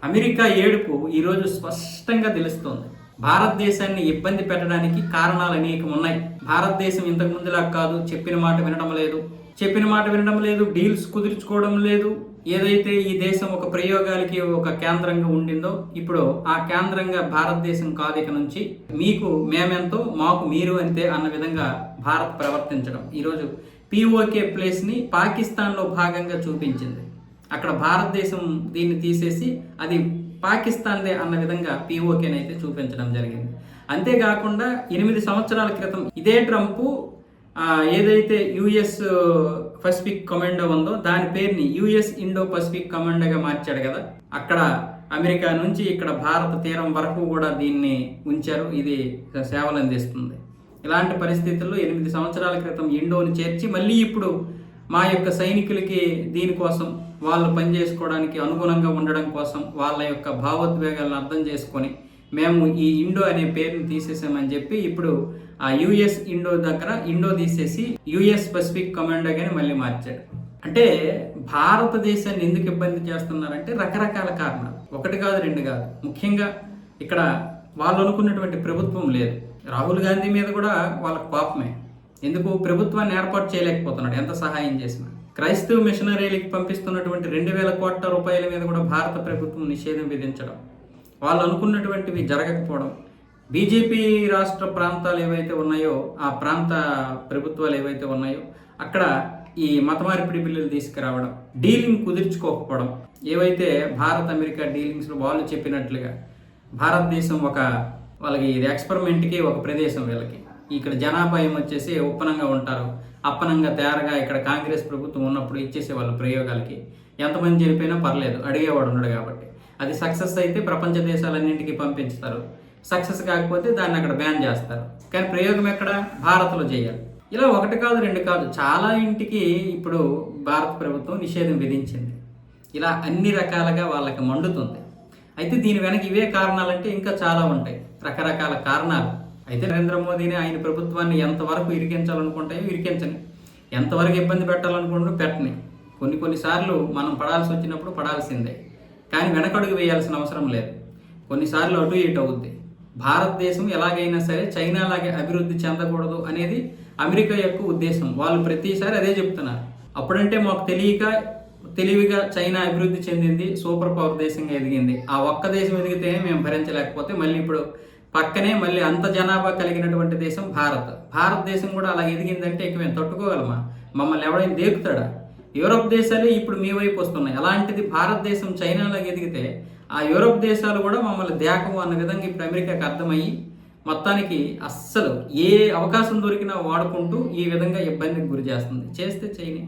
America ఏడుపు ఈరోజు స్పష్టంగా తెలుస్తోంది. భారతదేశాన్ని ఇబ్బంది పెట్టడానికి కారణాలు అనేకం ఉన్నాయి. భారతదేశం ఇంతకు ముందులా కాదు, చెప్పిన మాట వినడం లేదు, డీల్స్ కుదుర్చుకోవడం లేదు. ఏదైతే ఈ దేశం ఒక ప్రయోగాలకి ఒక కేంద్రంగా ఉండిందో, ఇప్పుడు ఆ కేంద్రంగా భారతదేశం కాదు. ఇక నుంచి మీకు మేమెంతో, మాకు మీరు అంతే అన్న విధంగా భారత్ ప్రవర్తించడం ఈరోజు పిఓకే ప్లేస్ని పాకిస్తాన్లో భాగంగా చూపించింది. అక్కడ భారతదేశం దీన్ని తీసేసి అది పాకిస్తాన్దే అన్న విధంగా పిఓకేని అయితే చూపించడం జరిగింది. అంతేకాకుండా 8 సంవత్సరాల క్రితం ఇదే ట్రంప్ ఏదైతే యుఎస్ పసిఫిక్ కమాండో ఉందో దాని పేరుని యుఎస్ ఇండో పసిఫిక్ కమాండోగా మార్చాడు కదా. అక్కడ అమెరికా నుంచి ఇక్కడ భారత తీరం వరకు కూడా దీన్ని ఉంచారు. ఇది సేవలు అందిస్తుంది. ఇలాంటి పరిస్థితుల్లో 8 సంవత్సరాల క్రితం ఇండోని చేర్చి మళ్ళీ ఇప్పుడు మా యొక్క సైనికులకి దీనికోసం వాళ్ళు పనిచేసుకోవడానికి అనుగుణంగా ఉండడం కోసం వాళ్ళ యొక్క భావోద్వేగాలను అర్థం చేసుకొని మేము ఈ ఇండో అనే పేరుని తీసేసామని చెప్పి ఇప్పుడు ఆ యుఎస్ ఇండో దగ్గర ఇండో తీసేసి యుఎస్ పసిఫిక్ కమాండోగానే మళ్ళీ మార్చాడు. అంటే భారతదేశాన్ని ఎందుకు ఇబ్బంది చేస్తున్నారంటే రకరకాల కారణాలు, ఒకటి కాదు రెండు కాదు. ముఖ్యంగా ఇక్కడ వాళ్ళు అనుకున్నటువంటి ప్రభుత్వం లేదు. రాహుల్ గాంధీ మీద కూడా వాళ్ళకి కోపమే. ఎందుకు ప్రభుత్వాన్ని ఏర్పాటు చేయలేకపోతున్నాడు ఎంత సహాయం చేసినా. క్రైస్తవ మిషనరీలకు పంపిస్తున్నటువంటి 2,000 కోట్ల రూపాయల మీద కూడా భారత ప్రభుత్వం నిషేధం విధించడం, వాళ్ళు అనుకున్నటువంటివి జరగకపోవడం, బీజేపీ రాష్ట్ర ప్రాంతాలు ఏవైతే ఉన్నాయో ఆ ప్రాంత ప్రభుత్వాలు ఏవైతే ఉన్నాయో అక్కడ ఈ మతమార్పిడి బిల్లులు తీసుకురావడం, డీలింగ్ కుదుర్చుకోకపోవడం, ఏవైతే భారత్ అమెరికా డీలింగ్స్లో వాళ్ళు చెప్పినట్లుగా భారతదేశం వాళ్ళకి ఇది ఎక్స్పెరిమెంట్కి ఒక ప్రదేశం. వీళ్ళకి ఇక్కడ జనాభా వచ్చేసి ఉప్పనంగా ఉంటారు, అప్పనంగా తయారుగా ఇక్కడ కాంగ్రెస్ ప్రభుత్వం ఉన్నప్పుడు ఇచ్చేసే వాళ్ళ ప్రయోగాలకి ఎంతమంది చనిపోయినా పర్లేదు, అడిగేవాడు ఉన్నాడు కాబట్టి. అది సక్సెస్ అయితే ప్రపంచ దేశాలన్నింటికి పంపించుతారు, సక్సెస్ కాకపోతే దాన్ని అక్కడ బ్యాన్ చేస్తారు. కానీ ప్రయోగం ఎక్కడ? భారత్లో చేయాలి. ఇలా ఒకటి కాదు రెండు కాదు, చాలా ఇంటికి ఇప్పుడు భారత ప్రభుత్వం నిషేధం విధించింది. ఇలా అన్ని రకాలుగా వాళ్ళకి మండుతుంది. అయితే దీని వెనక ఇవే కారణాలంటే ఇంకా చాలా ఉంటాయి, రకరకాల కారణాలు. అయితే నరేంద్ర మోదీని ఆయన ప్రభుత్వాన్ని ఎంతవరకు ఇరికించాలనుకుంటాయో ఇరికించని, ఎంతవరకు ఇబ్బంది పెట్టాలనుకుంటూ పెట్టని. కొన్నిసార్లు మనం పడాల్సి వచ్చినప్పుడు పడాల్సిందే, కానీ వెనకడుగు వేయాల్సిన అవసరం లేదు. కొన్నిసార్లు అటు ఇటు అవుద్ది. భారతదేశం ఎలాగైనా సరే చైనాలాగే అభివృద్ధి చెందకూడదు అనేది అమెరికా యొక్క ఉద్దేశం. వాళ్ళు ప్రతిసారి అదే చెప్తున్నారు. అప్పుడంటే మాకు తెలివిగా చైనా అభివృద్ధి చెందింది, సూపర్ పవర్ దేశంగా ఎదిగింది. ఆ ఒక్క దేశం ఎదిగితేనే మేము భరించలేకపోతే మళ్ళీ ఇప్పుడు పక్కనే మళ్ళీ అంత జనాభా కలిగినటువంటి దేశం భారతదేశం కూడా అలా ఎదిగిందంటే ఇక మేము తట్టుకోగలమా? మమ్మల్ని ఎవడైనా దేకుతాడా? యూరోప్ దేశాలే ఇప్పుడు మీ వైపు వస్తున్నాయి. అలాంటిది భారతదేశం చైనాలాగా ఎదిగితే ఆ యూరోప్ దేశాలు కూడా మమ్మల్ని దేకము అన్న విధంగా ఇప్పుడు అమెరికాకి అర్థమయ్యి మొత్తానికి అస్సలు ఏ అవకాశం దొరికినా వాడుకుంటూ ఈ విధంగా ఇబ్బందికి గురి చేస్తుంది. చేస్తే చేయని